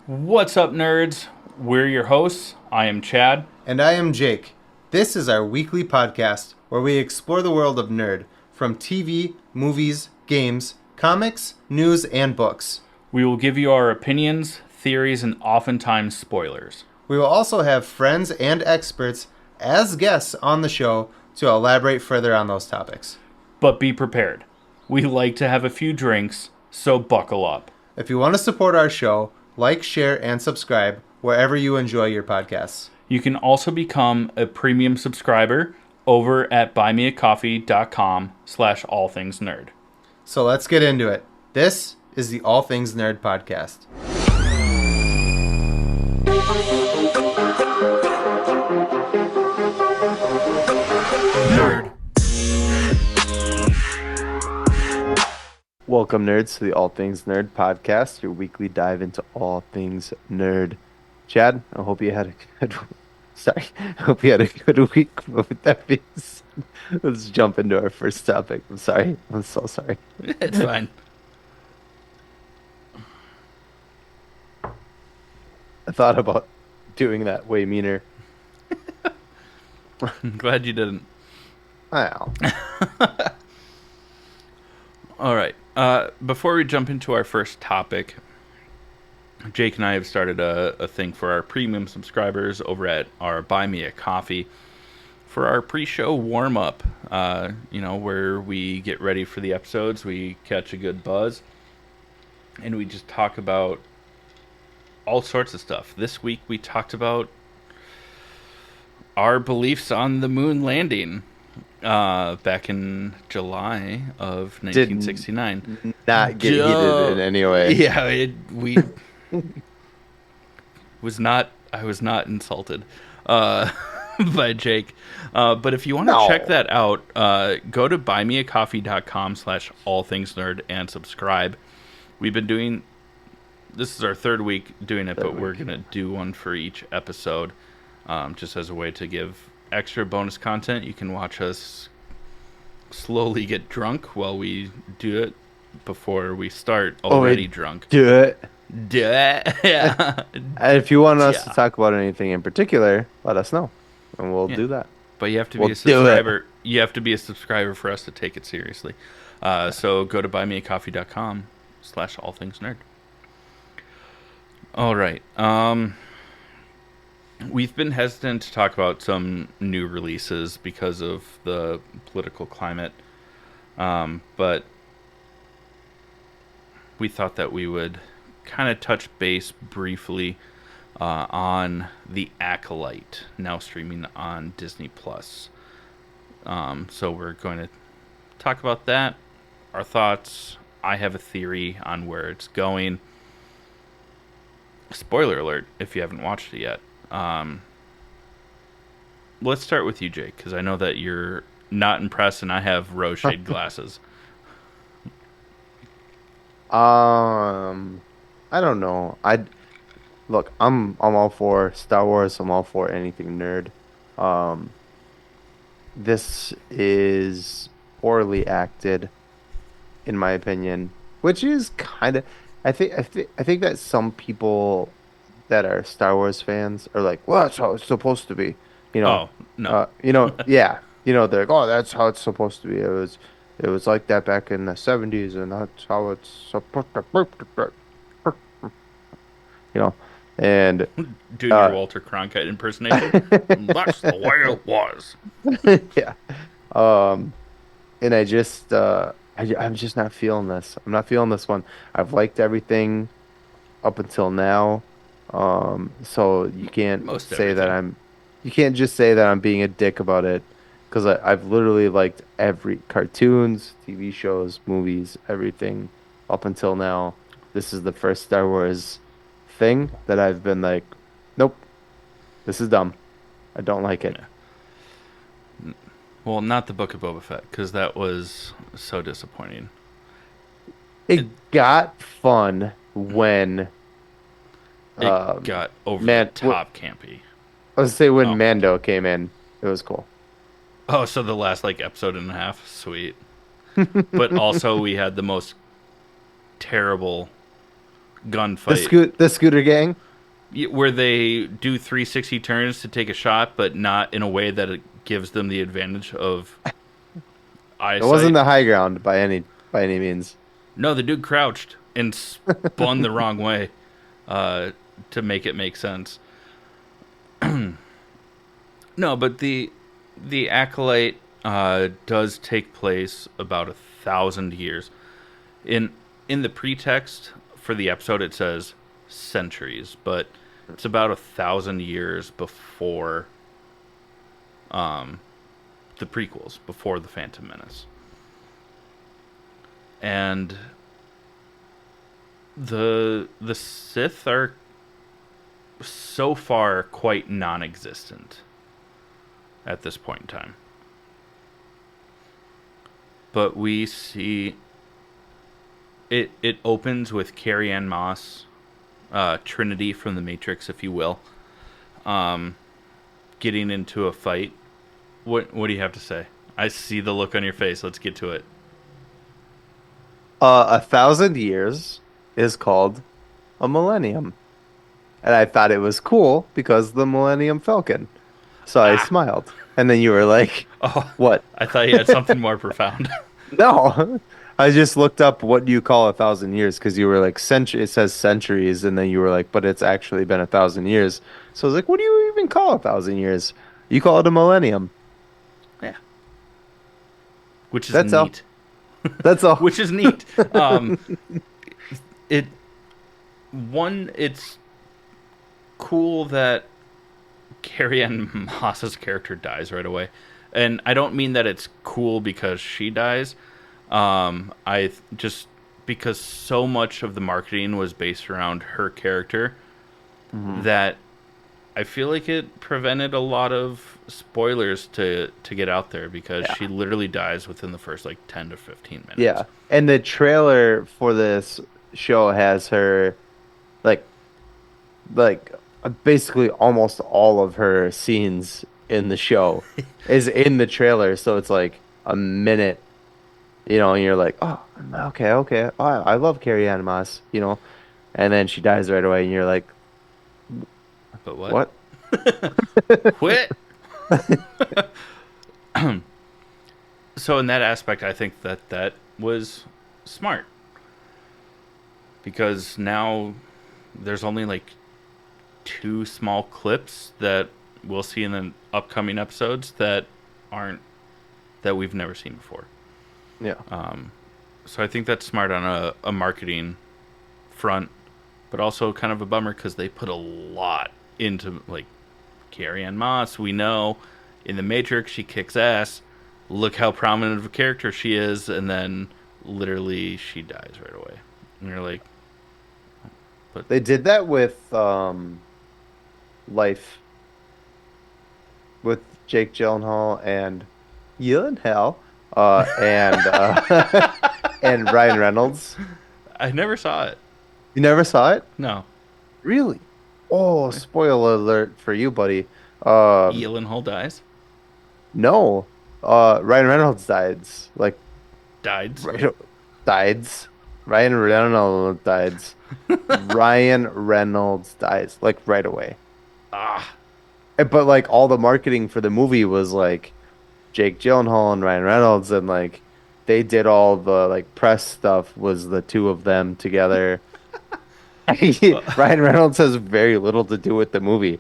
What's up, nerds? We're your hosts. I am Chad. And I am Jake. This is our weekly podcast where we explore the world of nerd from TV, movies, games, comics, news, and books. We will give you our opinions, theories, and oftentimes spoilers. We will also have friends and experts as guests on the show to elaborate further on those topics. But be prepared. We like to have a few drinks, so buckle up. If you want to support our show, like, share, and subscribe wherever you enjoy your podcasts. You can also become a premium subscriber over at buymeacoffee.com/allthingsnerd. So let's get into it. This is the All Things Nerd podcast. Nerd. Welcome, nerds, to the All Things Nerd podcast, your weekly dive into all things nerd. Chad, I hope you had a good. Sorry, I hope you had a good week. But with that being said, let's jump into our first topic. I'm sorry. I'm so sorry. It's fine. I thought about doing that way meaner. I'm glad you didn't. Wow. All right. Before we jump into our first topic, Jake and I have started a thing for our premium subscribers over at our Buy Me a Coffee for our pre-show warm-up, where we get ready for the episodes, we catch a good buzz, and we just talk about all sorts of stuff. This week we talked about our beliefs on the moon landing back in July of 1969. Not get heated in any way. Yeah, I was not insulted by Jake. But if you want to check that out, go to buymeacoffee.com/allthingsnerd and subscribe. We've been doing, this is our third week doing it, but we're going to do one for each episode, just as a way to give extra bonus content. You can watch us slowly get drunk while we do it before we start already drunk. Do it. Yeah. And if you want us to talk about anything in particular, let us know, and we'll do that. But you have to be a subscriber. You have to be a subscriber for us to take it seriously. So go to buymeacoffee.com/allthingsnerd. All right. We've been hesitant to talk about some new releases because of the political climate, but we thought that we would kind of touch base briefly on The Acolyte, now streaming on Disney+. So we're going to talk about that, our thoughts. I have a theory on where it's going. Spoiler alert if you haven't watched it yet. Let's start with you, Jake, because I know that you're not impressed, and I have rose shade glasses. I don't know. I'm all for Star Wars. I'm all for anything nerd. This is poorly acted, in my opinion, which is kind of. I think that some people that are Star Wars fans are like, well, that's how it's supposed to be. Oh, no. Yeah. They're like, oh, that's how it's supposed to be. It was like that back in the 70s, and that's how it's supposed to be. And doing your Walter Cronkite impersonation. That's the way it was. Yeah. And I'm just not feeling this. I'm not feeling this one. I've liked everything up until now. So you can't you can't just say that I'm being a dick about it, because I've literally liked every cartoons, TV shows, movies, everything up until now. This is the first Star Wars thing that I've been like, nope, this is dumb. I don't like it. Yeah. Well, not the Book of Boba Fett, because that was so disappointing. It got fun when it got over the top campy. I was say when Mando came in, it was cool. Oh, so the last episode and a half, sweet. But also we had the most terrible gunfight The scooter gang. where they do 360 turns to take a shot, but not in a way that it gives them the advantage of It wasn't eyesight. the high ground by any means. No, the dude crouched and spun the wrong way uh, to make it make sense. No, but the acolyte does take place about 1,000 years. In in the pretext for the episode, it says centuries, but it's about 1,000 years before the prequels, before the Phantom Menace, and the Sith are so far quite non-existent at this point in time. But we see it opens with Carrie Ann Moss, Trinity from the Matrix, if you will, getting into a fight. What do you have to say? I see the look on your face. Let's get to it. 1,000 years is called a millennium, and I thought it was cool because the Millennium Falcon. So I Ah, smiled, and then you were like, oh, "What?" I thought you had something more profound. No, I just looked up what do you call 1,000 years because you were like century. It says centuries, and then you were like, "But it's actually been 1,000 years." So I was like, "What do you even call 1,000 years? You call it a millennium." Yeah, which is That's all. neat. That's all. Which is neat. It it's cool that Carrie Ann Moss's character dies right away, and I don't mean that it's cool because she dies. Just because so much of the marketing was based around her character Mhm. that I feel like it prevented a lot of spoilers to get out there because Yeah. she literally dies within the first like 10 to 15 minutes. Yeah. And the trailer for this show has her like like basically almost all of her scenes in the show is in the trailer, so it's like a minute, and you're like, "Oh, okay, okay. Oh, I love Carrie Ann Moss, And then she dies right away and you're like, But what? "What?" Quit. So in that aspect, I think that was smart because now there's only like two small clips that we'll see in the upcoming episodes that aren't that we've never seen before. Yeah. So I think that's smart on a marketing front, but also kind of a bummer because they put a lot into like Carrie Ann Moss. We know in the Matrix she kicks ass. Look how prominent of a character she is, and then literally she dies right away. And you're like, but They did that with Life with Jake Gyllenhaal and Gyllenhaal and and Ryan Reynolds. I never saw it. You never saw it? No, Really? Oh, spoiler alert for you, buddy. Um, Gyllenhaal dies. no. Ryan Reynolds dies. Like Died. right, dies. Ryan Reynolds dies. Ryan Reynolds dies like right away. Ah, But like all the marketing for the movie was like Jake Gyllenhaal and Ryan Reynolds, and like they did all the like press stuff was the two of them together. Ryan Reynolds has very little to do with the movie.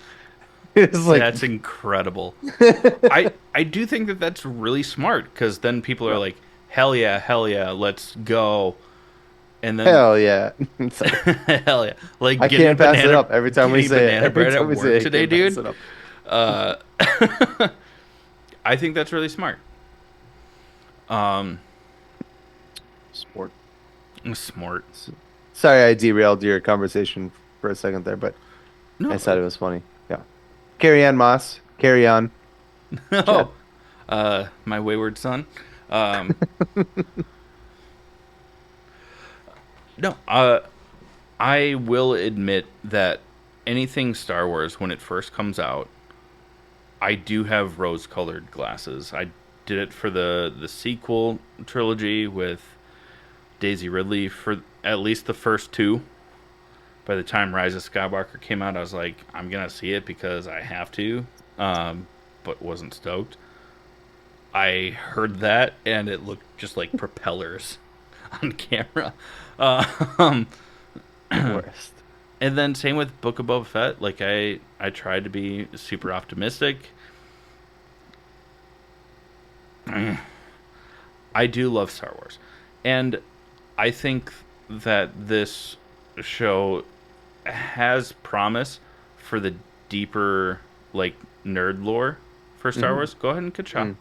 It's like that's incredible. I do think that that's really smart because then people are like, hell yeah, let's go. And then hell yeah. It's like, hell yeah, like I getting can't pass it banana- up every time we getting say it. banana Every bread time at we say work it, I today, can't pass dude. it up. I think that's really smart. Um, Sport. smart. Sorry, I derailed your conversation for a second there, but No, I thought it was funny. Yeah. Carrie Ann Moss. Carry on. no. My wayward son. Um, no. I will admit that anything Star Wars when it first comes out, I do have rose-colored glasses. I did it for the sequel trilogy with Daisy Ridley for at least the first two. By the time Rise of Skywalker came out, I was like, I'm gonna see it because I have to, but wasn't stoked. I heard that, and it looked just like propellers on camera. Um, Worst. and then same with Book of Boba Fett. Like I tried to be super optimistic. I do love Star Wars, and I think that this show has promise for the deeper like nerd lore for Star Hmm. Wars. Go ahead and Kacha.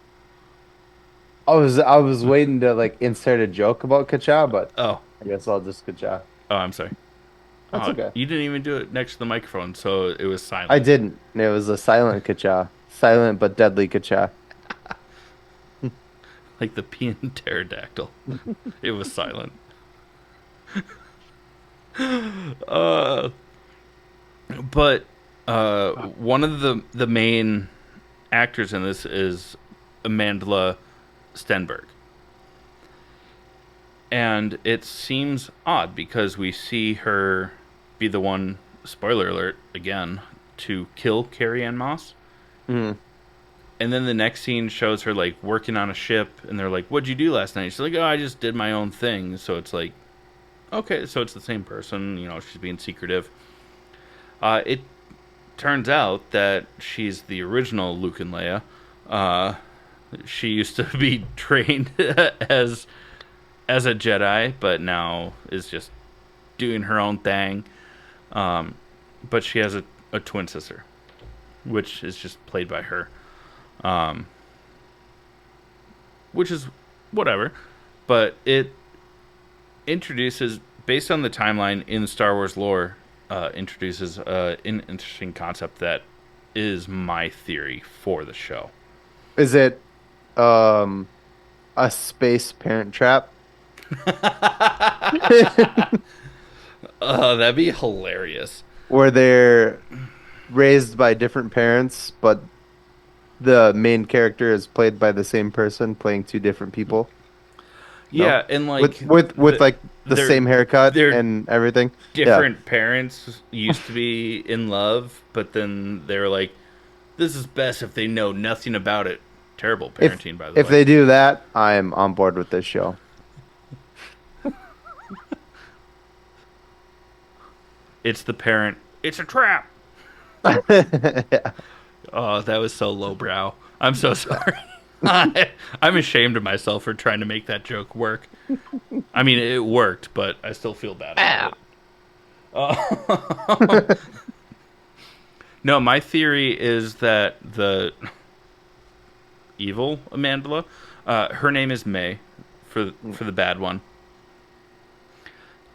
I was waiting to like insert a joke about Kacha, but Oh, I guess I'll just Kacha. oh, I'm sorry. That's Oh, okay. you didn't even do it next to the microphone, so it was I silent, didn't. It was a silent Kacha. Silent but deadly Kacha. like the peon pterodactyl. It was silent. Uh, but one of the main actors in this is Amandla Stenberg. And it seems odd because we see her be the one, spoiler alert again, to kill Carrie Ann Moss. Mm. And then the next scene shows her like working on a ship, and they're like, "What'd you do last night?" She's like, "Oh, I just did my own thing." So it's like, okay, so it's the same person. You know, she's being secretive. It turns out that she's the original Luke and Leia. Uh, she used to be trained as a Jedi, but now is just doing her own thing. But she has a twin sister, which is just played by her, um, which is whatever. But it introduces, based on the timeline in Star Wars lore, introduces an interesting concept that is my theory for the show. Is it um a space parent trap? That'd be hilarious. Where they're raised by different parents, but the main character is played by the same person playing two different people? No? Yeah, and like With the like the their same haircut their and everything? Yeah. different parents used to be in love, but then they were like, "This is best if they know nothing about it." Terrible If parenting, by the if way. they do that, I'm on board with this show. It's the parent. It's a trap. Yeah. Oh, that was so lowbrow. I'm so sorry. I'm ashamed of myself for trying to make that joke work. I mean, it worked, but I still feel bad about it. No, my theory is that the evil Amandla, her name is May, for the bad one,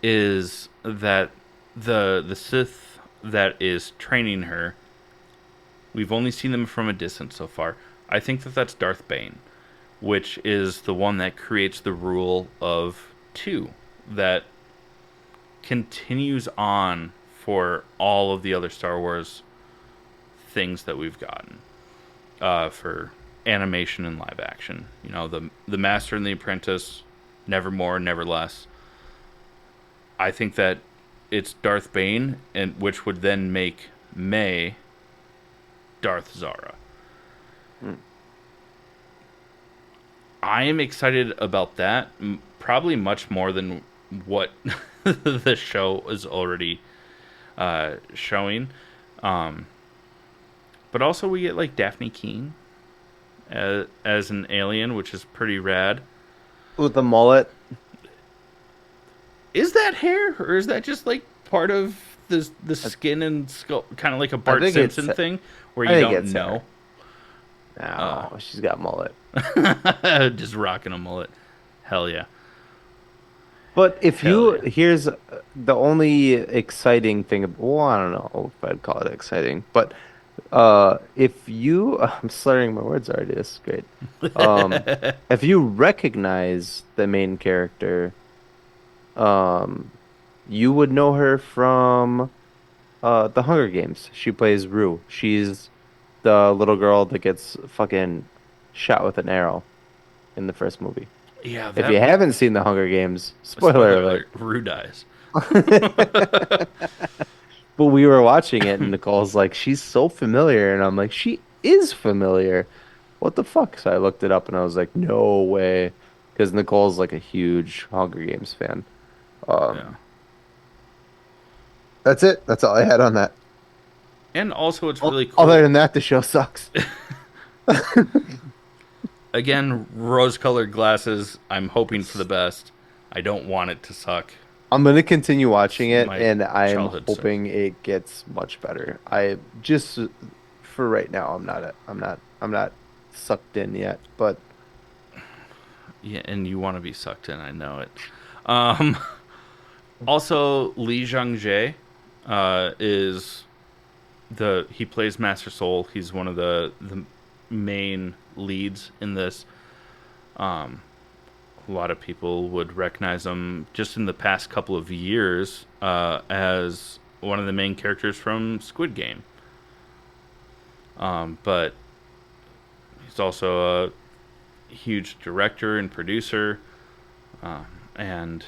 is that the Sith that is training her. We've only seen them from a distance so far. I think that that's Darth Bane, which is the one that creates the rule of two that continues on for all of the other Star Wars things that we've gotten for animation and live action. You know, the Master and the Apprentice, Never More, Never Less. I think that it's Darth Bane, and which would then make May Darth Zara. Mm. I am excited about that, probably much more than what the show is already showing. Um, but also, we get like Daphne Keene as an alien, which is pretty rad. With the mullet. Is that hair, or is that just like part of the skin and skull, kind of like a Bart think Simpson it's thing, where I you think don't it's know? No, she's got mullet. Just rocking a mullet. Hell yeah. But if Hell you yeah. here's the only exciting thing. Well, I don't know if I'd call it exciting, but if you I'm slurring my words already. This is great. If you recognize the main character, um, you would know her from the Hunger Games. She plays Rue. She's the little girl that gets fucking shot with an arrow in the first movie. Yeah, If you that haven't seen the Hunger Games, spoiler spoiler alert. alert, Rue dies. But we were watching it, and Nicole's like, she's so familiar. And I'm like, she is familiar. What the fuck? So I looked it up, and I was like, no way. Because Nicole's like a huge Hunger Games fan. Yeah. Um, that's it. That's all I had on that. And also, it's really Other cool. than that, the show sucks. Again, rose-colored glasses. I'm hoping for the best. I don't want it to suck. I'm gonna continue watching it, My and I'm childhood stuff. hoping it gets much better. I just for right now, I'm not sucked in yet. But Yeah, and you want to be sucked in. I know it. Um, also, Lee Jung Jae is he plays Master Soul. He's one of the main leads in this. Um, a lot of people would recognize him just in the past couple of years as one of the main characters from Squid Game. But he's also a huge director and producer, and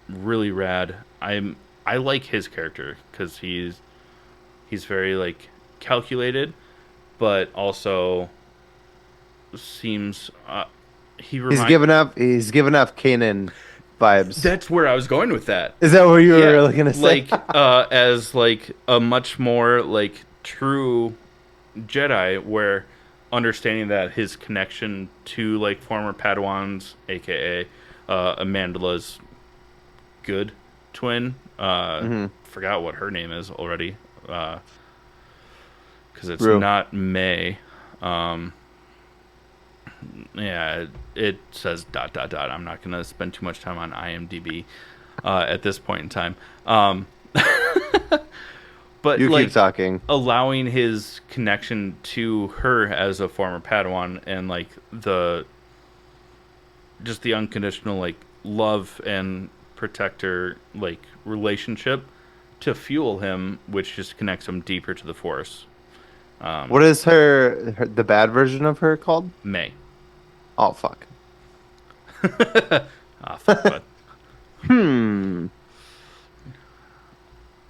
really rad. I like his character because he's very like calculated, but also seems he remind. he's giving off Kanan vibes. That's where I was going with that. Is that what you were Yeah, really gonna say? like as like a much more like true Jedi, where understanding that his connection to like former Padawans, aka Amanda's good twin, hmm forgot what her name is already, because it's True. not May. Um, yeah, it says dot dot dot. I'm not gonna spend too much time on IMDb at this point in time. But You like keep talking. allowing his connection to her as a former Padawan and like the just the unconditional like love and protector like relationship to fuel him, which just connects him deeper to the Force. What is the bad version of her called? May. Oh fuck. Ah, fuck, but Hmm.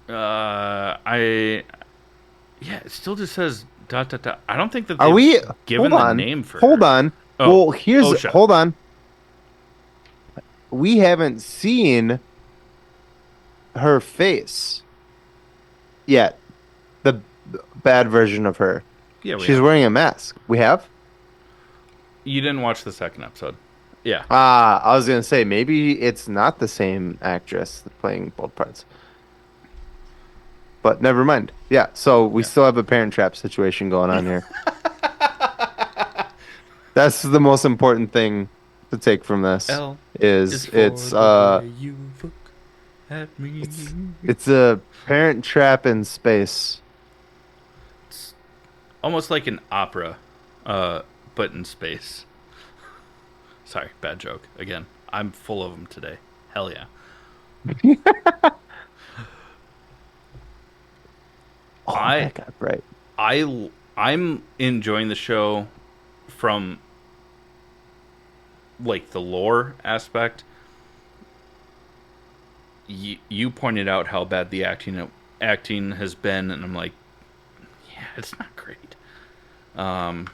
I yeah, it still just says dot dot dot. I don't think that Are they've we? given Hold the on. name for Hold her. on. Oh, Well, here's. Osha. Hold on. We haven't seen her face yet. The bad version of her. Yeah, we She's have. wearing a mask. We have? You didn't watch the second episode. Yeah. Ah, I was gonna say maybe it's not the same actress playing both parts. But never mind. Yeah, so we Yeah. still have a Parent Trap situation going on here. That's the most important thing to take from this. L Is is for the way you look at me. it's a Parent Trap in space. It's almost like an opera, but in space. Sorry, bad joke. Again, I'm full of them today. Hell yeah. Oh I- my god, right. I'm enjoying the show from like the lore aspect. You pointed out how bad the acting has been, and I'm like, yeah, it's not great. But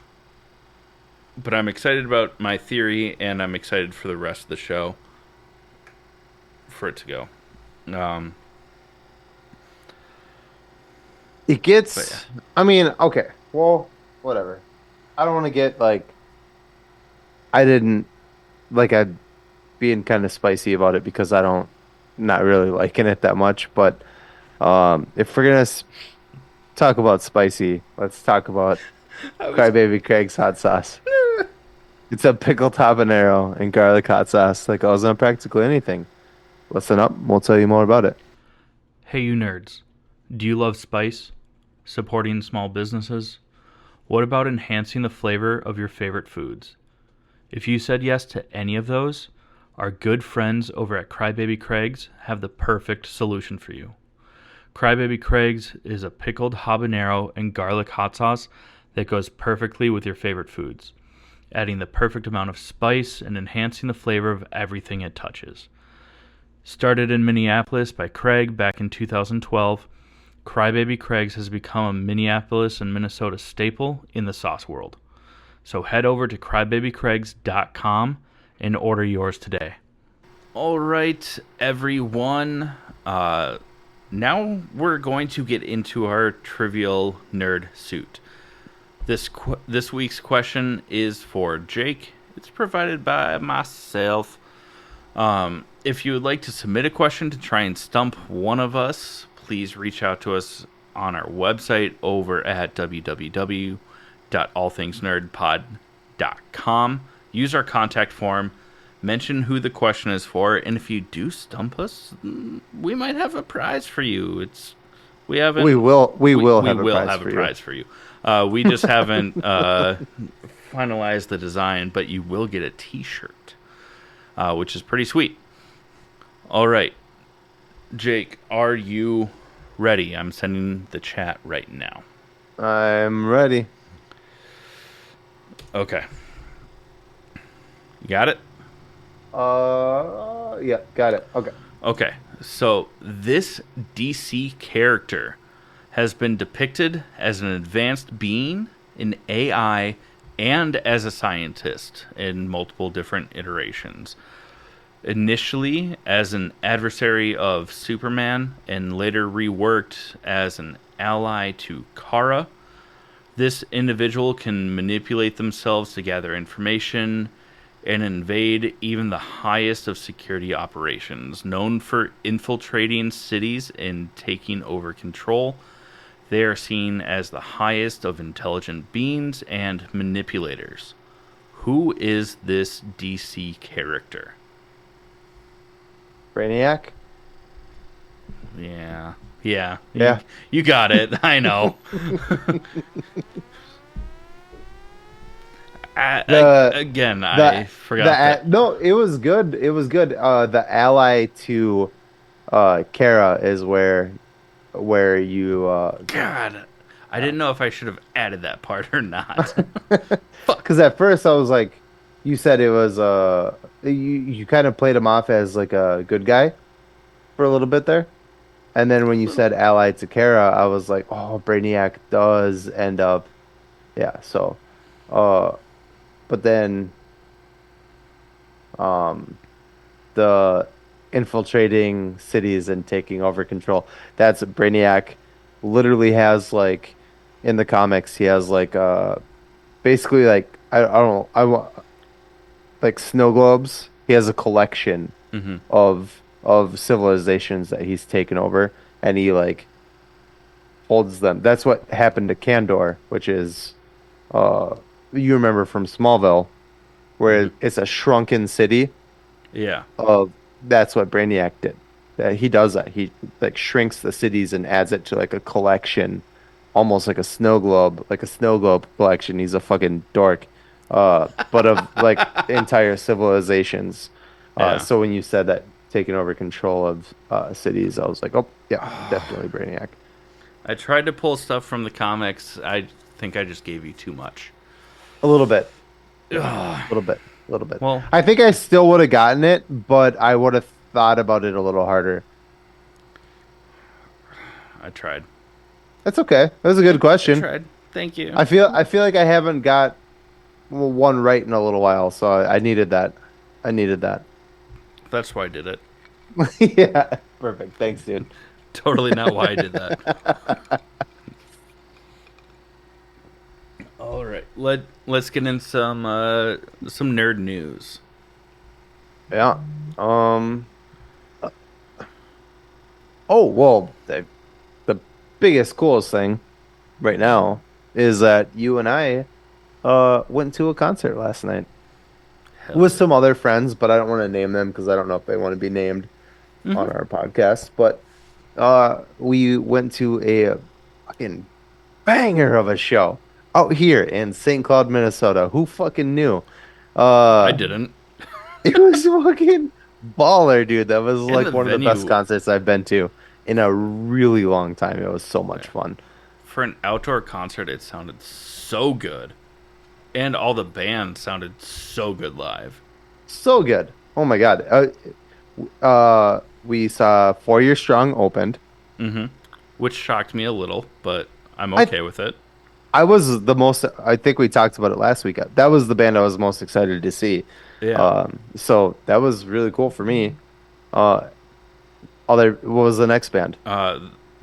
I'm excited about my theory, and I'm excited for the rest of the show for it to go. It gets But yeah. I mean, okay. Well, whatever. I don't want to get like I didn't like I being kind of spicy about it because I don't not really liking it that much, but if we're gonna talk about spicy, let's talk about Crybaby Craig's hot sauce. It's a pickled habanero and garlic hot sauce that goes on practically anything. Listen up, we'll tell you more about it. Hey, you nerds. Do you love spice? Supporting small businesses? What about enhancing the flavor of your favorite foods? If you said yes to any of those, our good friends over at Crybaby Craig's have the perfect solution for you. Crybaby Craig's is a pickled habanero and garlic hot sauce that goes perfectly with your favorite foods, adding the perfect amount of spice and enhancing the flavor of everything it touches. Started in Minneapolis by Craig back in 2012, Crybaby Craig's has become a Minneapolis and Minnesota staple in the sauce world. So head over to crybabycraigs.com and order yours today. All right, everyone. Now we're going to get into our trivial nerd suit. This week's question is for Jake. It's provided by myself. If you would like to submit a question to try and stump one of us, please reach out to us on our website over at www.allthingsnerdpod.com. Use our contact form, mention who the question is for, and if you do stump us, we might have a prize for you. We will have a prize for you. We just haven't finalized the design, but you will get a t-shirt, which is pretty sweet. All right, Jake, are you ready? I'm sending the chat right now. I'm ready. Okay. You got it? Yeah, got it. Okay. Okay, so this DC character has been depicted as an advanced being, an AI, and as a scientist in multiple different iterations. Initially as an adversary of Superman and later reworked as an ally to Kara, this individual can manipulate themselves to gather information and invade even the highest of security operations. Known for infiltrating cities and taking over control, they are seen as the highest of intelligent beings and manipulators. Who is this DC character? Brainiac? Yeah. You got it. I know. I forgot that. No, it was good. It was good. The ally to Kara is where you God, I didn't know if I should have added that part or not. Because at first I was like, you said it was you kind of played him off as like a good guy for a little bit there, and then when you said ally to Kara, I was like, oh, Brainiac does end up, yeah. So, but then, the infiltrating cities and taking over control. That's Brainiac. Literally has like in the comics, he has like basically like I don't know like snow globes. He has a collection of civilizations that he's taken over, and he like holds them. That's what happened to Kandor, which is you remember from Smallville, where it's a shrunken city. Yeah. That's what Brainiac did. He does that. He like shrinks the cities and adds it to like a collection, almost like a snow globe collection. He's a fucking dork. But of like entire civilizations. Yeah. So when you said that taking over control of cities, I was like, oh yeah, definitely Brainiac. I tried to pull stuff from the comics. I think I just gave you too much. A little bit. A little bit. Well, I think I still would have gotten it, but I would have thought about it a little harder. I tried. That's okay. That was a good question. I tried. Thank you. I feel like I haven't got one right in a little while, so I needed that. That's why I did it. Yeah. Perfect. Thanks, dude. Totally not why I did that. All right. Let's get in some nerd news. Yeah. Oh, well, the biggest, coolest thing right now is that you and I went to a concert last night with some other friends, but I don't want to name them because I don't know if they want to be named on our podcast. But we went to a fucking banger of a show out here in St. Cloud, Minnesota. Who fucking knew? I didn't. It was fucking baller, dude. That was like one of the best venue- concerts I've been to in a really long time. It was so much fun. For an outdoor concert, it sounded so good. And all the bands sounded so good live. So good. Oh my God. We saw 4 Year Strong opened. Mm-hmm. Which shocked me a little, but I'm I okay with it. I was the most. I think we talked about it last week. That was the band I was most excited to see. Yeah. So that was really cool for me. Uh, what was the next band? Uh,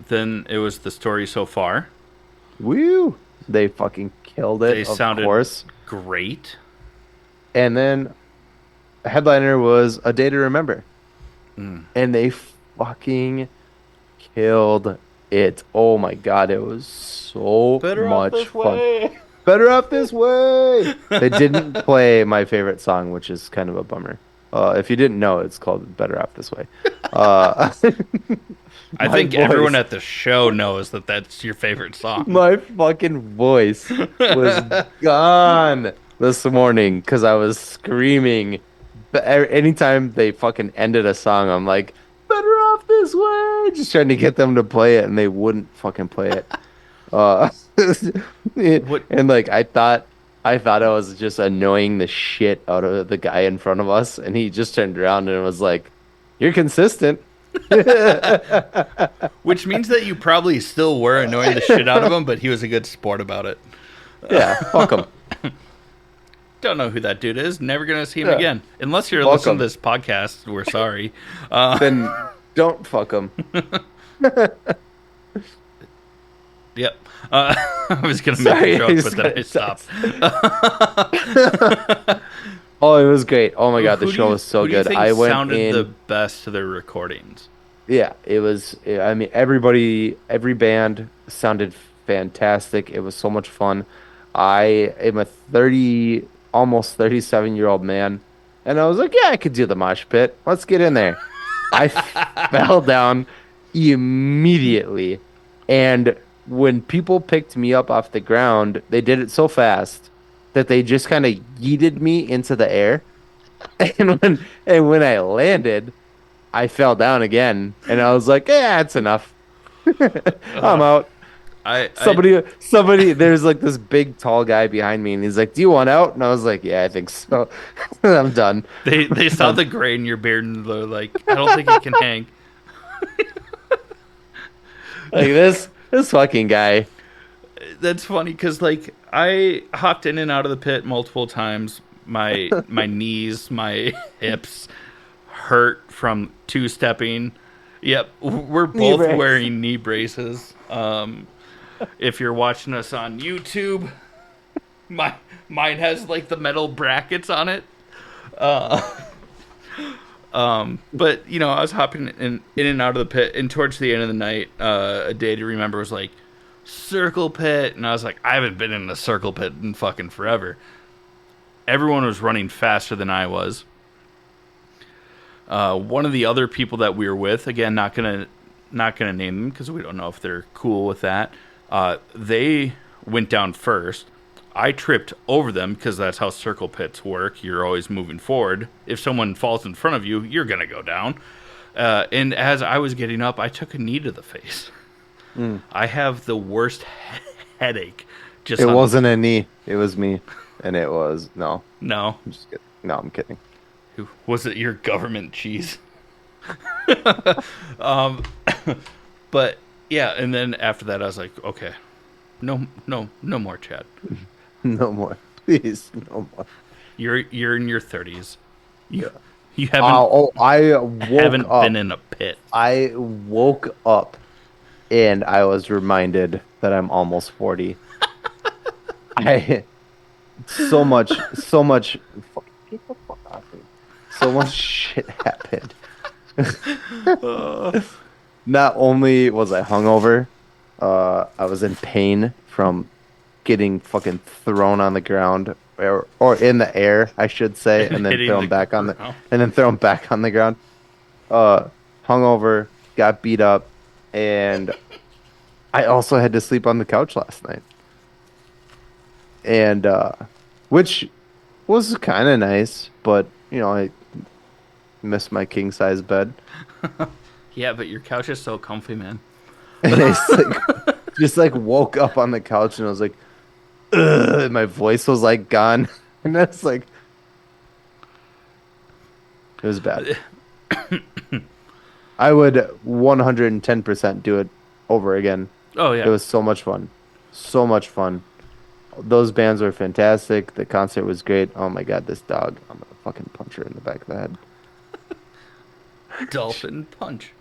then it was the story so far. Woo! They fucking killed it, They of sounded course. great. And then headliner was A Day to Remember, Mm. and they fucking killed it. Oh my God, it was so Better off much this fun. way. Better Off This Way. They didn't play my favorite song, which is kind of a bummer. If you didn't know, it's called Better Off This Way. Uh, I my think everyone voice, at the show knows that that's your favorite song. my fucking voice was gone this morning because I was screaming. But anytime they fucking ended a song, I'm like, Better Off This Way. Just trying to get them to play it, and they wouldn't fucking play it. Uh, What? and like I thought I was just annoying the shit out of the guy in front of us, and he just turned around and was like, "You're consistent." Which means that you probably still were annoying the shit out of him, but he was a good sport about it. Yeah, fuck him. Don't know who that dude is. Never gonna see him Yeah. again. Unless you're Fuck listening him. to this podcast, we're sorry. Then don't fuck him. Yep. I was gonna Sorry, make I a joke, just but then I got stopped. Oh, it was great. Oh my God, the Who do show you- was so who do you good. think I went sounded in. the best to their recordings. Yeah, it was. I mean, every band sounded fantastic. It was so much fun. I am a 30, almost 37-year-old man, and I was like, yeah, I could do the mosh pit. Let's get in there. I fell down immediately, and when people picked me up off the ground, they did it so fast that they just kind of yeeted me into the air, and when I landed. I fell down again, and I was like, "Yeah, that's enough. I'm out." I Somebody. There's like this big, tall guy behind me, and he's like, "Do you want out?" And I was like, "Yeah, I think so. I'm done." they saw the gray in your beard and they're like, I don't think he can hang. Like this fucking guy. That's funny because like I hopped in and out of the pit multiple times. My knees, my hips hurt from two stepping. Yep, we're Knee both brace. wearing knee braces. If you're watching us on YouTube, mine has like the metal brackets on it. But you know, I was hopping in and out of the pit, and towards the end of the night, A Day to Remember was like circle pit, and I was like, I haven't been in a circle pit in fucking forever. Everyone was running faster than I was. One of the other people that we were with, again, not gonna name them because we don't know if they're cool with that. They went down first. I tripped over them because that's how circle pits work. You're always moving forward. If someone falls in front of you, you're gonna go down. And as I was getting up, I took a knee to the face. I have the worst headache. Just It on- wasn't a knee. It was me, and it was no. No. I'm just kidding. No, I'm kidding. Was it your government cheese? But yeah, and then after that, I was like, okay, no more, Chad. No more, please, no more. You're in your 30s. You I woke haven't up. been in a pit. I woke up and I was reminded that I'm almost 40. I so much fucking get the fuck off me. So much shit happened. Not only was I hungover, I was in pain from getting fucking thrown on the ground or in the air, I should say, and then Hitting thrown the back on the ground. and then thrown back on the ground. Hungover, got beat up, and I also had to sleep on the couch last night. And which was kind of nice, but you know, I missed my king size bed. Yeah, but your couch is so comfy, man. And I just like woke up on the couch and I was like, ugh, and my voice was like gone. And that's like, it was bad. I would 110% do it over again. Oh It yeah. was so much fun. So much fun. Those bands were fantastic. The concert was great. Oh my God, this dog. I'm gonna fucking punch her in the back of the head. Dolphin punch.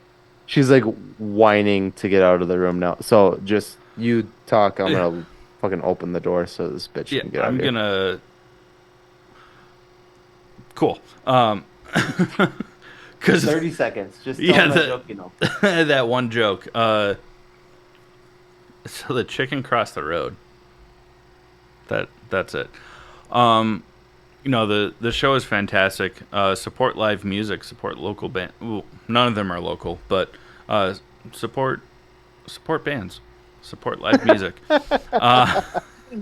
She's like whining to get out of the room now. So just you talk. I'm Yeah, gonna fucking open the door so this bitch yeah, can get out of I'm here. gonna. Cool. Because 30 seconds. Just tell yeah, him that joke, you know. that one joke. So the chicken crossed the road. That's it. Um, the show is fantastic. Support live music. Support local band. Ooh, none of them are local, but uh, support bands. Support live music. Uh,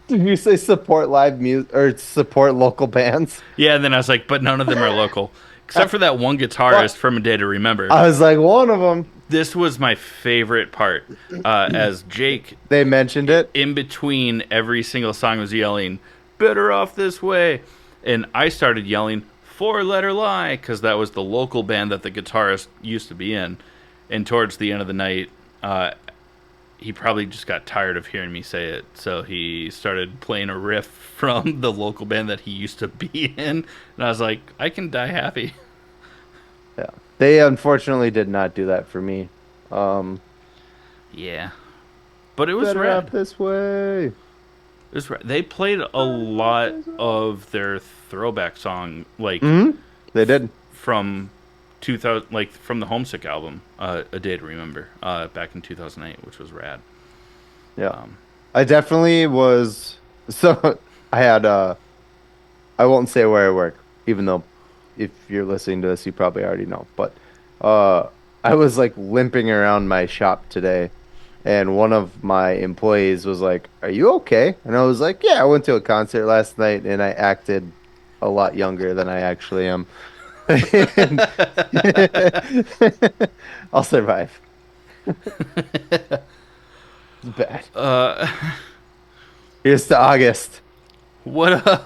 Did you say support live music or support local bands? yeah, and then I was like, but none of them are local, except for that one guitarist What? from A Day to Remember. I was like, one of them. This was my favorite part, as Jake, They mentioned it. in between every single song, was yelling, "Better off this way," and I started yelling "Four Letter Lie" because that was the local band that the guitarist used to be in. And towards the end of the night, he probably just got tired of hearing me say it, so he started playing a riff from the local band that he used to be in, and I was like, I can die happy. Yeah. They unfortunately did not do that for me. Um, Yeah, but it was better rad. off this way. It was rad. They played a lot of their throwback song, like They did. from 2000, like from the Homesick album, "A Day to Remember," back in 2008, which was rad. Yeah. Um, I definitely was. So I had, I won't say where I work, even though if you're listening to this, you probably already know. But I was like limping around my shop today, and one of my employees was like, "Are you okay?" And I was like, "Yeah, I went to a concert last night and I acted a lot younger than I actually am." And I'll survive. It's bad. uh, Here's to August. what up?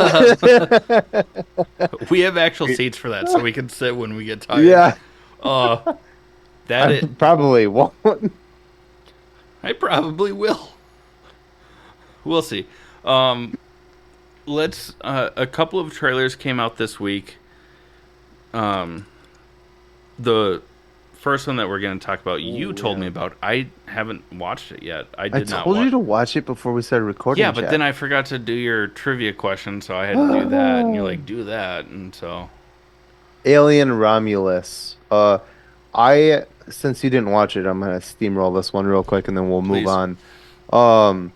We have actual seats for that, so we can sit when we get tired. Yeah, Uh, that I it. probably won't. I probably will. We'll see. Let's. A couple of trailers came out this week. The first one that we're going to talk about, you told me about. I haven't watched it yet. I I did not told watch. you to watch it before we started recording. Yeah, but then I forgot to do your trivia question, so I had to do that. And you're like, do that, and so. Alien Romulus. I since you didn't watch it, I'm gonna steamroll this one real quick and then we'll move Please. on. Um,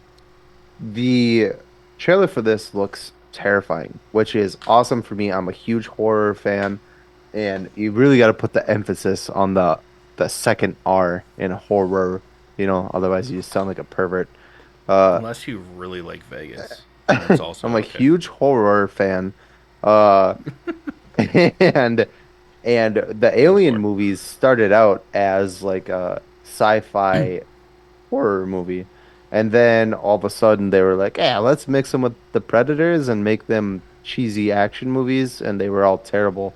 the trailer for this looks terrifying, which is awesome for me. I'm a huge horror fan, and you really got to put the emphasis on the second R in horror. Otherwise you just sound like a pervert. Uh, Unless you really like Vegas, that's also I'm a okay. huge horror fan. Uh, and the Go for Alien it. movies started out as like a sci-fi horror movie, and then all of a sudden they were like, "Yeah, let's mix them with the Predators and make them cheesy action movies," and they were all terrible.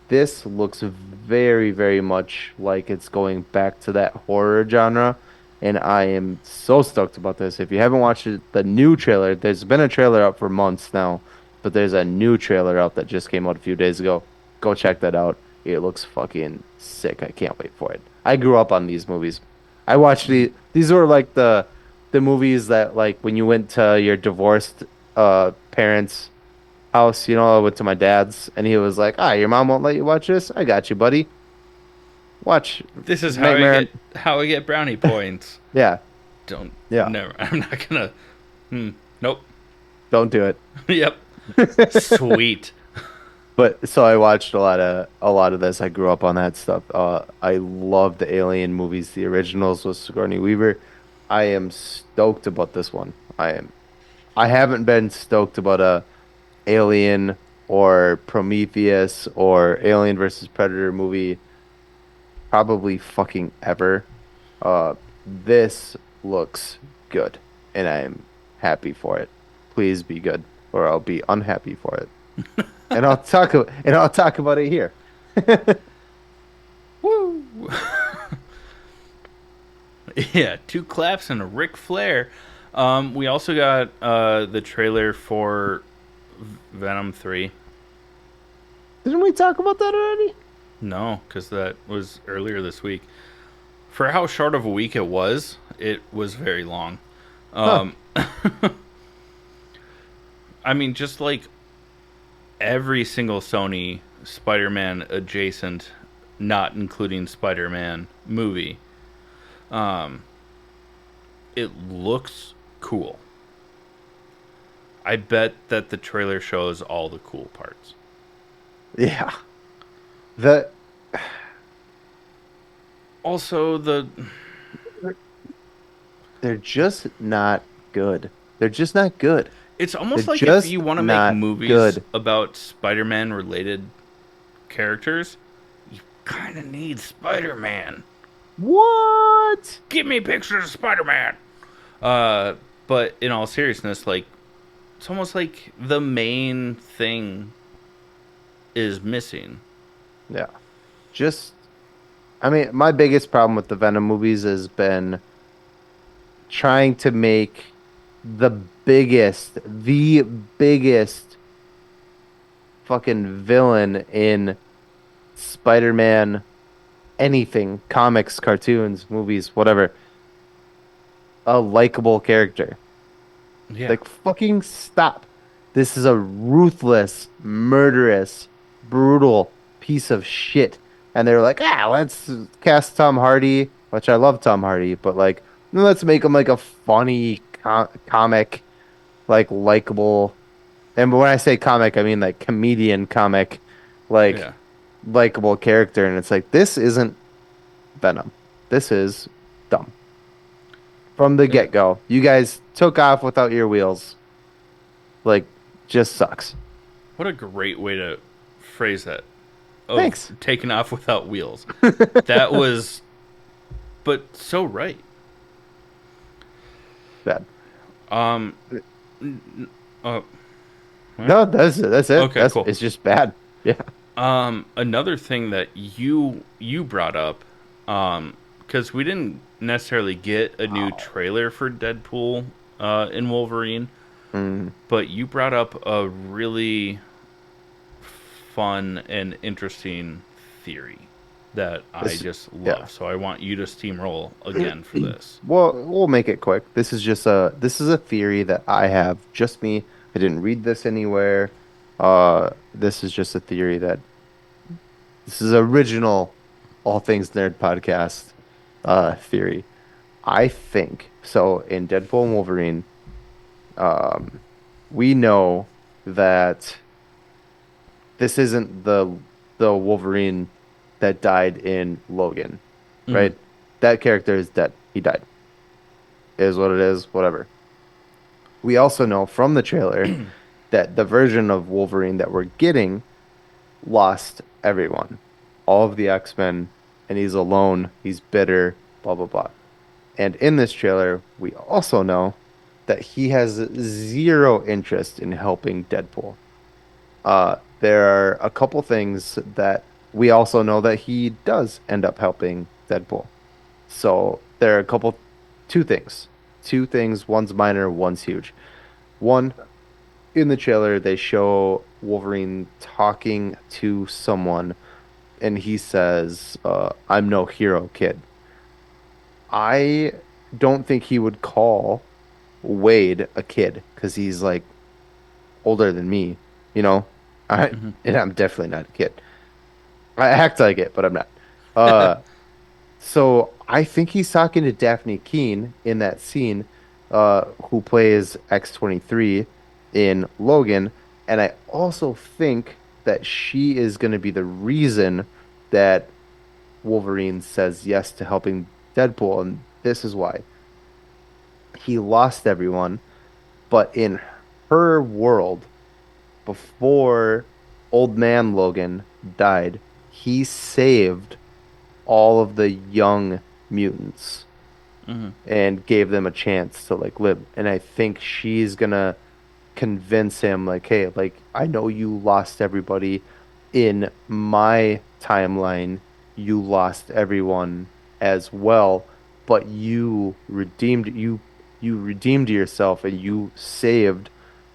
This looks very, very much like it's going back to that horror genre, and I am so stoked about this. If you haven't watched it, the new trailer, there's been a trailer up for months now, but there's a new trailer out that just came out a few days ago. Go check that out. It looks fucking sick. I can't wait for it. I grew up on these movies. I watched these were like the movies that like when you went to your divorced parents' house, I went to my dad's and he was like, your mom won't let you watch this? I got you, buddy. Watch This is how Nightmare I on- get brownie points. Yeah. Don't. Yeah. Never. I'm not gonna. Nope. Don't do it. Yep. Sweet. But so I watched a lot of this. I grew up on that stuff. I love the Alien movies, the originals with Sigourney Weaver. I am stoked about this one. I haven't been stoked about a Alien or Prometheus or Alien versus Predator movie probably fucking ever. This looks good, and I am happy for it. Please be good, or I'll be unhappy for it. And I'll talk about it here. Woo! Yeah, two claps and a Ric Flair. We also got the trailer for Venom 3. Didn't we talk about that already? No, because that was earlier this week. For how short of a week it was very long. Huh. I mean, just like every single Sony Spider Man adjacent, not including Spider Man movie, it looks cool. I bet that the trailer shows all the cool parts. Yeah. The Also, they're just not good. They're just not good. it's They're almost like if just you want to make not movies good. about Spider Man related characters, you kind of need Spider Man. What? Give me pictures of Spider Man. Uh, but in all seriousness, like it's almost like the main thing is missing. Yeah. Just I mean, my biggest problem with the Venom movies has been trying to make the the biggest fucking villain in Spider-Man anything, comics, cartoons, movies, whatever, a likable character. Yeah, Like, fucking stop. This is a ruthless, murderous, brutal piece of shit. And they're like, let's cast Tom Hardy, which I love Tom Hardy, but like, let's make him like a funny comic, like likable. And when I say comic, I mean like comedian comic, like yeah, likable character. And it's like, this isn't Venom. This is dumb. From the yeah. get-go. You guys took off without your wheels. Like, just sucks. What a great way to phrase that. Of Thanks. taking off without wheels. That was, but so right. Bad. Um. Uh, No, that's it. okay. Cool. It's just bad. Yeah. Another thing that you brought up, because we didn't necessarily get a new trailer for Deadpool, in Wolverine, Mm, but you brought up a really fun and interesting theory that I this, just yeah. love. So I want you to steamroll again for this. Well, we'll make it quick. This is a theory that I have, just me. I didn't read this anywhere. This is just a theory that this is original All Things Nerd podcast theory. I think so in Deadpool and Wolverine, um, we know that this isn't the Wolverine that died in Logan, Mm-hmm. right? That character is dead. He died. It is what it is, whatever. We also know from the trailer that the version of Wolverine that we're getting lost everyone. All of the X-Men, and he's alone, he's bitter, blah blah blah. And in this trailer, we also know that he has zero interest in helping Deadpool. There are a couple things that we also know that he does end up helping Deadpool. So there are two things. Two things, one's minor, one's huge. One, in the trailer, they show Wolverine talking to someone, and he says, I'm no hero, kid. I don't think he would call Wade a kid because he's like older than me, you know? Mm-hmm. And I'm definitely not a kid. I act like it, but I'm not. Uh, so I think he's talking to Daphne Keene in that scene, who plays X-23 in Logan, and I also think that she is going to be the reason that Wolverine says yes to helping Deadpool, and this is why. He lost everyone, but in her world, before Old Man Logan died, he saved all of the young mutants Mm-hmm. and gave them a chance to like live. And I think she's gonna convince him like, hey, like I know you lost everybody in my timeline, you lost everyone as well, but you redeemed yourself and you saved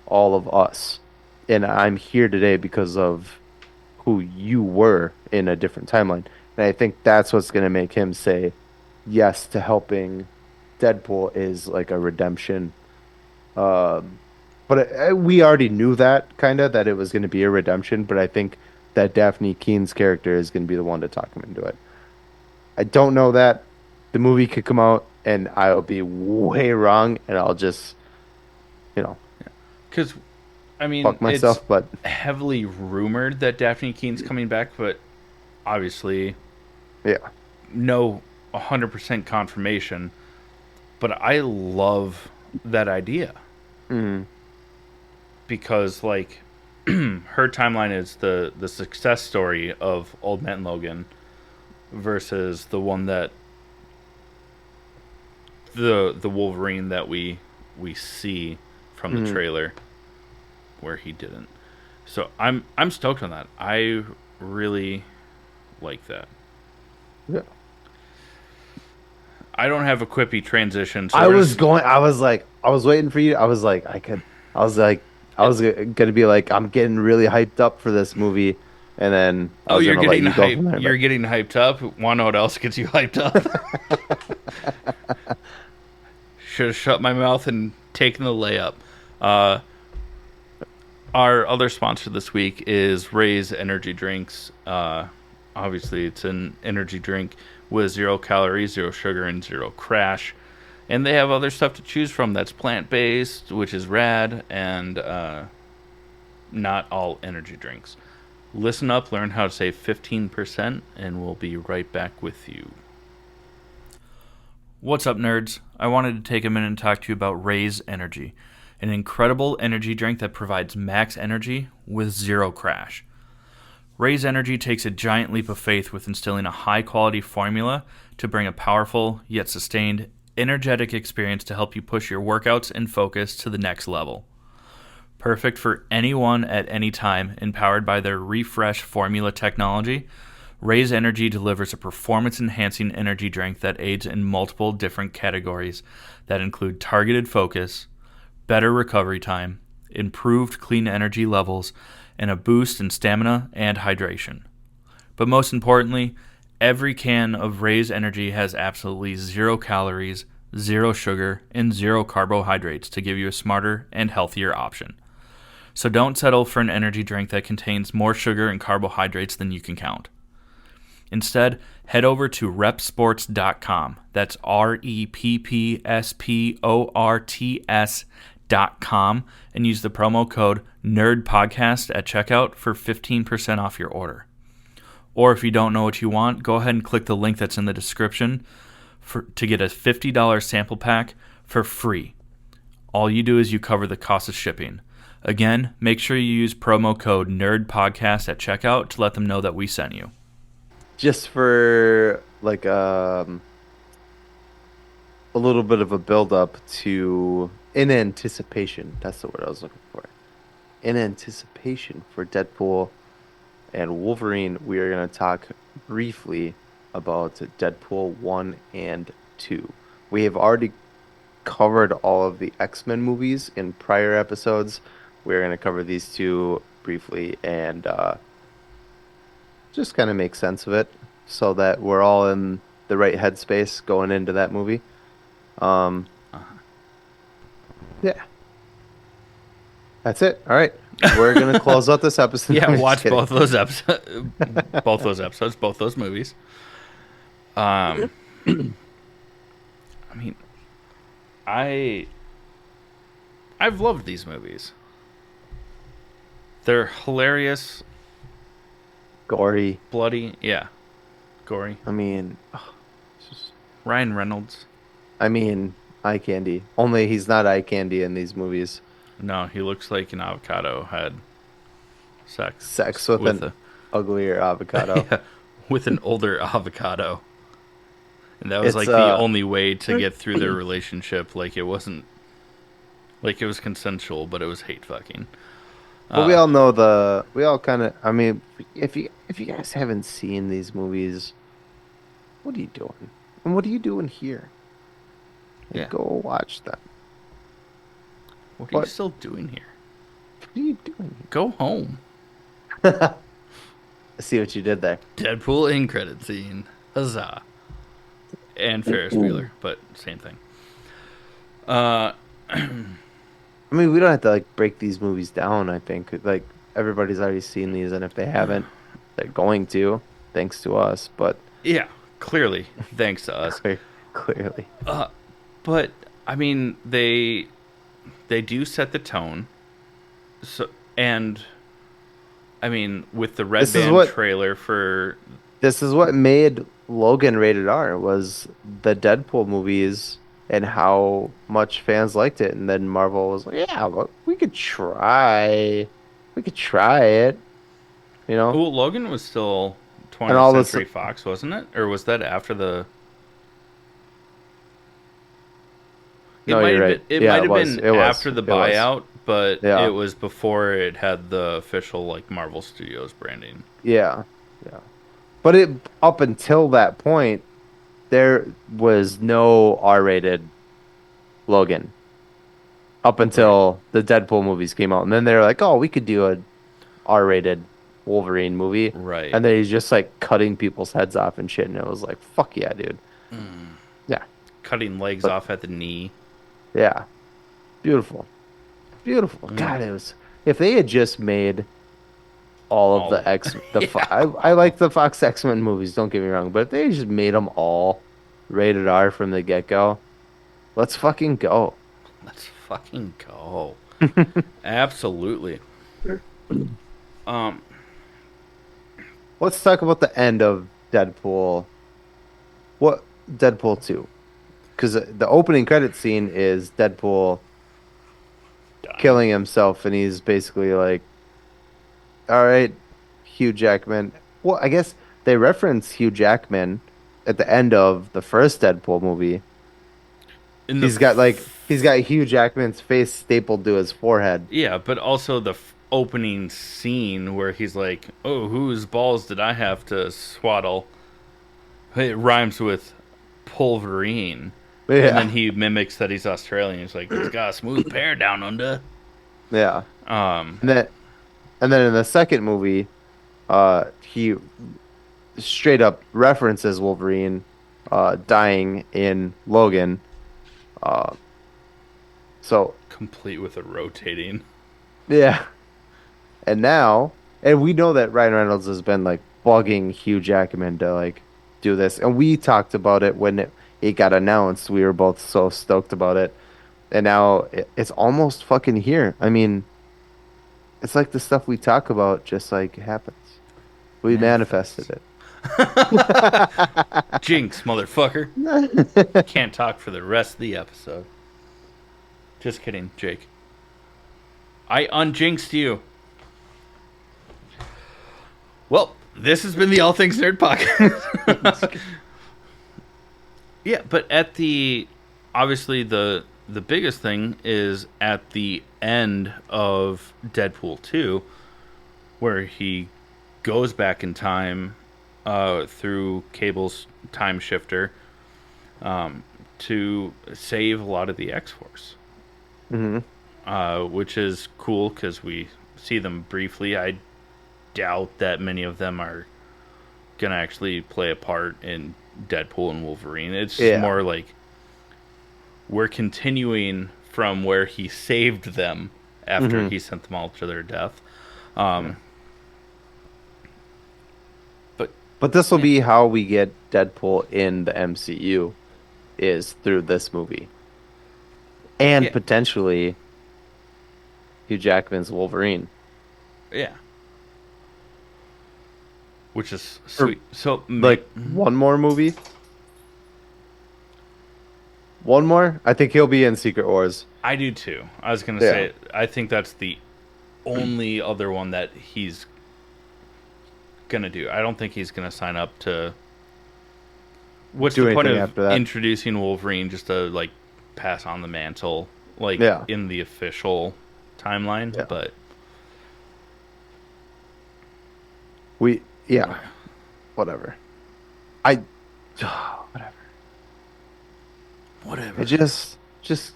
all of us. And I'm here today because of who you were in a different timeline. And I think that's what's going to make him say yes to helping Deadpool is like a redemption. Um, but we already knew that kind of that it was going to be a redemption, but I think that Daphne Keene's character is going to be the one to talk him into it. I don't know that the movie could come out and I'll be way wrong and I'll just, you know, Because, I mean, fuck it's myself, but heavily rumored that Daphne Keene's coming back, but obviously yeah. no 100% confirmation. But I love that idea Mm, because, like, her timeline is the success story of Old Man Logan versus the one that the Wolverine that we see from the mm, trailer where he didn't. So I'm stoked on that. I really like that. yeah. I don't have a quippy transition, so I we're was just going. I was like, I was waiting for you. I was like, I could. I was like, I was gonna be like, I'm getting really hyped up for this movie, and then I oh, was you're gonna let getting you go from hyped. there. You're getting hyped up. Want to know what else gets you hyped up? Should have shut my mouth and taken the layup. Uh, our other sponsor this week is Ray's Energy Drinks. Obviously, it's an energy drink with 0 calories, 0 sugar, and 0 crash. And they have other stuff to choose from that's plant based, which is rad, and not all energy drinks. Listen up, learn how to save 15%, and we'll be right back with you. What's up, nerds? I wanted to take a minute and talk to you about Ray's Energy, an incredible energy drink that provides max energy with 0 crash. Ray's Energy takes a giant leap of faith with instilling a high-quality formula to bring a powerful, yet sustained, energetic experience to help you push your workouts and focus to the next level. Perfect for anyone at any time, and powered by their Refresh formula technology, Ray's Energy delivers a performance-enhancing energy drink that aids in multiple different categories that include targeted focus, better recovery time, improved clean energy levels, and a boost in stamina and hydration. But most importantly, every can of Ray's Energy has absolutely 0 calories, 0 sugar, and 0 carbohydrates to give you a smarter and healthier option. So don't settle for an energy drink that contains more sugar and carbohydrates than you can count. Instead, head over to repsports.com. That's REPPSPORTS.com and use the promo code NERDPODCAST at checkout for 15% off your order. Or if you don't know what you want, go ahead and click the link that's in the description to get a $50 sample pack for free. All you do is you cover the cost of shipping. Again, make sure you use promo code NERDPODCAST at checkout to let them know that we sent you. Just for like a little bit of a build up to in anticipation. That's the word I was looking for. In anticipation for Deadpool and Wolverine, we are going to talk briefly about Deadpool 1 and 2. We have already covered all of the X-Men movies in prior episodes. We're going to cover these two briefly and just kind of make sense of it so that we're all in the right headspace going into that movie. Yeah. That's it. All right. We're going to close out this episode. Yeah, I'm just watch kidding. both those movies. I mean, I've loved these movies. They're hilarious, Gory. bloody, yeah, gory. I mean, it's just, Ryan Reynolds. I mean, eye candy. Only he's not eye candy in these movies. No, he looks like an avocado had Sex with an uglier avocado. yeah, with an older avocado. And that was It's, like the only way to get through their relationship. Like it wasn't, like it was consensual, but it was hate fucking. But we all know we all kind of. I mean, if you guys haven't seen these movies, what are you doing? And what are you doing here? Like, Yeah. go watch them. What are you But still doing here? what are you doing Go home. here? I see what you did there. Deadpool in credit scene. Huzzah. And Ferris Bueller, but same thing. Uh, I mean, we don't have to like break these movies down. I think like everybody's already seen these, and if they haven't, they're going to, thanks to us. But yeah, clearly, thanks to us. clearly, But I mean, they do set the tone. So and I mean, with the Red this is Band what trailer for this is what made Logan rated R was the Deadpool movies and how much fans liked it. And then Marvel was like, yeah, but we could try it, you know. well, Logan was still And 20th all this, Century Fox, wasn't it? Or was that after the? It no, might you're have right. been. It Yeah, might it have was. been It was. after the It was. buyout, but Yeah. it was before it had the official like Marvel Studios branding. Yeah, yeah. But it up until that point, there was no R-rated Logan up Right. until the Deadpool movies came out, and then they're like, "Oh, we could do a R-rated Wolverine movie," Right. and then he's just like cutting people's heads off and shit, and it was like, "Fuck yeah, dude!" Yeah, Cutting legs but off at the knee. yeah, beautiful, beautiful. God, it was. If they had just made all of All the of X, the yeah. I like the Fox X-Men movies. Don't get me wrong, but if they just made them all rated R from the get-go, let's fucking go. Let's fucking go. Absolutely. Um. Let's talk about the end of Deadpool. What Deadpool 2? Because the opening credit scene is Deadpool Dying. killing himself, and he's basically like, "All right, Hugh Jackman." Well, I guess they reference Hugh Jackman at the end of the first Deadpool movie. In the He's got Hugh Jackman's face stapled to his forehead. yeah, but also the opening scene where he's like, "Oh, whose balls did I have to swaddle?" It rhymes with pulverine, and then Yeah, he mimics that he's Australian. He's like, "He's got a smooth pair down under." yeah. Um, And then in the second movie, he straight up references Wolverine dying in Logan. Uh, so complete with a rotating. yeah, and we know that Ryan Reynolds has been like bugging Hugh Jackman to like do this, and we talked about it when it got announced. We were both so stoked about it, and now it's almost fucking here. I mean, it's like the stuff we talk about just like happens. We manifested it. Jinx, motherfucker. Can't talk for the rest of the episode. Just kidding, Jake. I unjinxed you. Well, this has been the All Things Nerd podcast. Yeah, but at the obviously the biggest thing is at the end of Deadpool 2 where he goes back in time through Cable's time shifter to save a lot of the X-Force. Hmm. Which is cool because we see them briefly. I doubt that many of them are gonna actually play a part in Deadpool and Wolverine. It's just Yeah. more like we're continuing from where he saved them after he sent them all to their death. But But this will be how we get Deadpool in the MCU is through this movie. And Yeah. potentially Hugh Jackman's Wolverine. yeah, which is sweet. So Like one more movie? One more? I think he'll be in Secret Wars. I do too. I was gonna Yeah. say I think that's the only other one that he's gonna do. I don't think he's gonna sign up to. What's Do the point anything of after that. introducing Wolverine just to like pass on the mantle, like Yeah. in the official timeline? Yeah. But Yeah, whatever. I whatever. Whatever. I just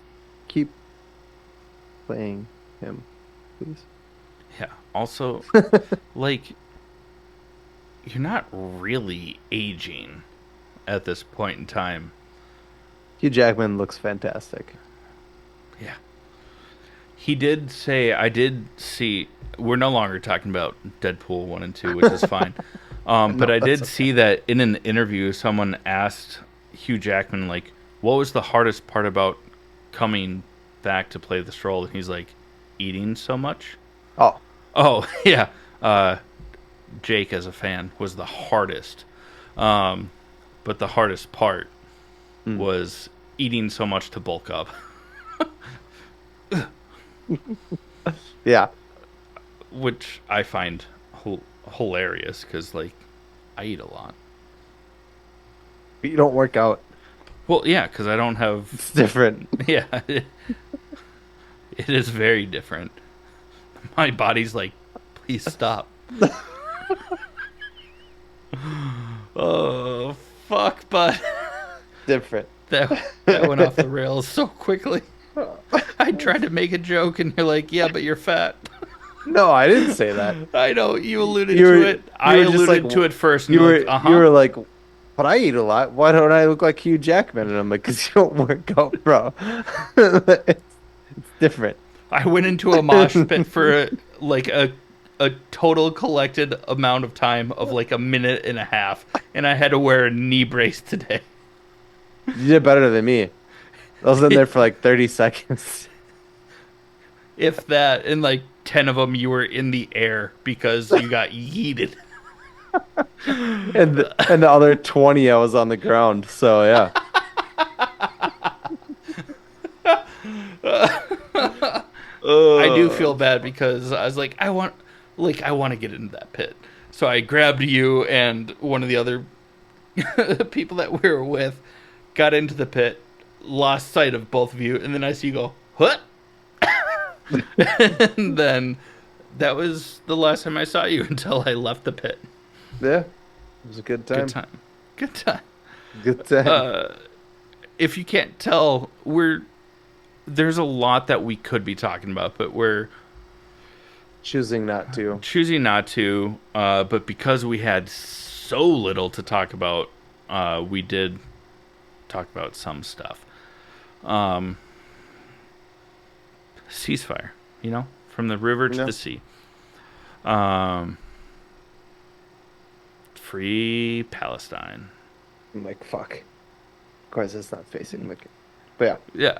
keep playing him, please. Yeah. Also, like, you're not really aging at this point in time. Hugh Jackman looks fantastic. Yeah. He did say, I did see, we're no longer talking about Deadpool 1 and 2, which is fine. But No, I that's did okay. see that in an interview, someone asked Hugh Jackman, like, what was the hardest part about coming back to play this role? And he's like, eating so much. Oh, Oh, yeah. Jake, as a fan, was the hardest. But the hardest part mm. was eating so much to bulk up. Yeah. Which I find hilarious because, like, I eat a lot. You don't work out. Well, yeah, because I don't have. It's different. Yeah, it is very different. My body's like, please stop. Oh, fuck, bud. Different. That went off the rails so quickly. I tried to make a joke, and you're like, yeah, but you're fat. No, I didn't say that. I know, you alluded You were- to it. you I were just alluded like- to it first, and You you're were like, uh-huh. you were like, but I eat a lot. Why don't I look like Hugh Jackman? And I'm like, because you don't work out, bro. It's different. I went into a mosh pit for a total collected amount of time of like a minute and a half, and I had to wear a knee brace today. You did better than me. I was in there for like 30 seconds. If that, and like 10 of them you were in the air because you got yeeted. And the other 20 I was on the ground. So yeah. I do feel bad because I was like, I want to get into that pit. So I grabbed you and one of the other people that we were with, got into the pit, lost sight of both of you, and then I see you go, what? And then that was the last time I saw you until I left the pit. Yeah. It was a good time. Good time. Good time. Good time. If you can't tell, there's a lot that we could be talking about, but we're Choosing not to. choosing not to. But because we had so little to talk about, we did talk about some stuff. Ceasefire, from the river to Yeah. the sea. Free Palestine. I'm like, fuck. Of course, it's not facing the. But Yeah.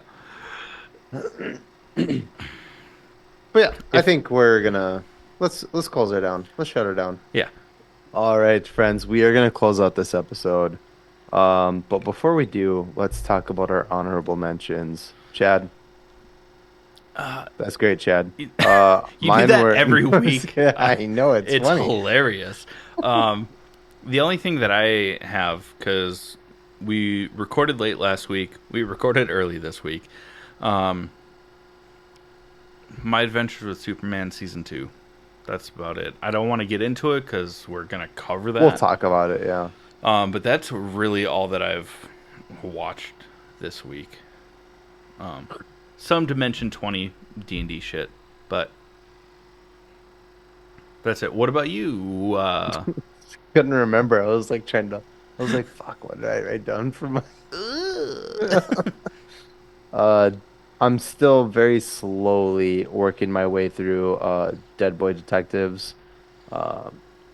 yeah, I think we're gonna let's close her down. Let's shut her down. Yeah. All right, friends, we are gonna close out this episode. But before we do, let's talk about our honorable mentions. Chad. That's great, Chad. You do that every week. I know it's funny. Hilarious. The only thing that I have, because we recorded late last week, we recorded early this week. My Adventures with Superman season 2. That's about it. I don't want to get into it because we're gonna cover that. We'll talk about it. Yeah. But that's really all that I've watched this week. Some Dimension 20 D&D shit, but that's it. What about you? Couldn't remember. I was like fuck, what did I write down for my I'm still very slowly working my way through Dead Boy Detectives. I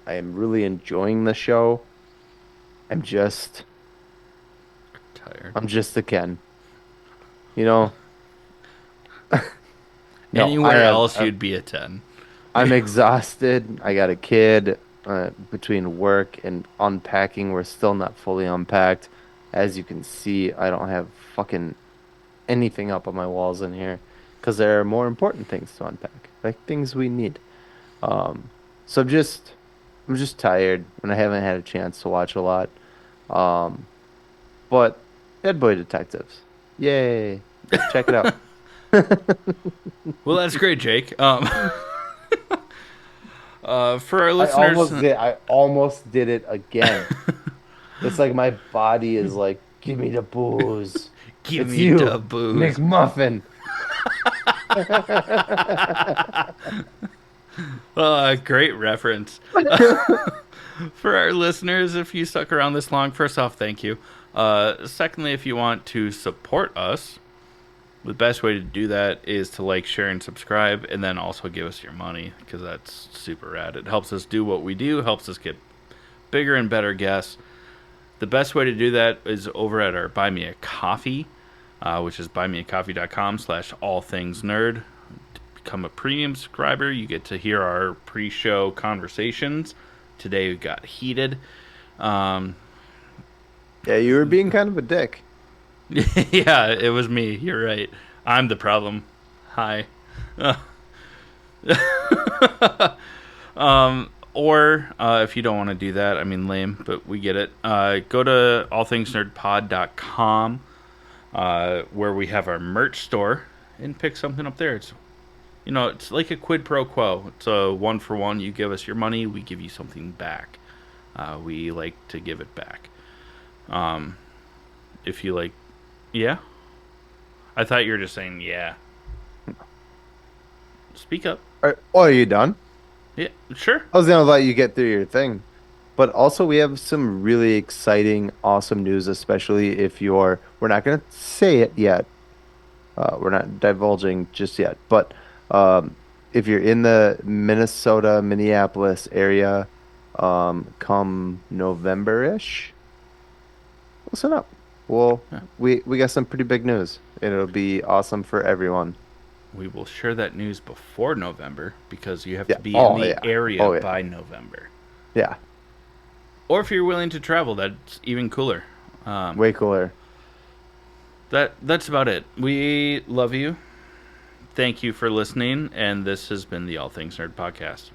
am really enjoying the show. I'm just a Ken. No, Anywhere else you'd be a 10. I'm exhausted. I got a kid. Between work and unpacking, we're still not fully unpacked. As you can see, I don't have fucking anything up on my walls in here because there are more important things to unpack, like things we need. So I'm just tired and I haven't had a chance to watch a lot. But Dead Boy Detectives, yay! Check it out. Well, that's great, Jake. For our listeners, I almost did it again. It's like my body is like, give me the booze. give It's me the you, booze. McMuffin. Great reference. For our listeners, if you stuck around this long, first off, thank you. Secondly, if you want to support us, the best way to do that is to like, share, and subscribe, and then also give us your money, because that's super rad. It helps us do what we do, helps us get bigger and better guests. The best way to do that is over at our Buy Me a Coffee, which is buymeacoffee.com/allthingsnerd. To become a premium subscriber, you get to hear our pre-show conversations. Today we got heated. Yeah, you were being kind of a dick. Yeah, it was me. You're right. I'm the problem. Hi. Or if you don't want to do that, I mean, lame, but we get it. Go to allthingsnerdpod.com, where we have our merch store, and pick something up there. It's like a quid pro quo. It's a 1-for-1. You give us your money, we give you something back. We like to give it back. If you like, yeah. I thought you were just saying yeah. Speak up. Are you done? Yeah, sure. I was gonna let you get through your thing, but also we have some really exciting, awesome news, especially if you're. We're not gonna say it yet. We're not divulging just yet, but if you're in the Minnesota, Minneapolis area, come November-ish, listen up. Well, Yeah. we got some pretty big news. It'll be awesome for everyone. We will share that news before November, because you have Yeah. to be Oh, in the yeah. area Oh, yeah. by November. Yeah, Or if you're willing to travel, that's even cooler. way cooler. That's about it. We love you. Thank you for listening, and this has been the All Things Nerd Podcast.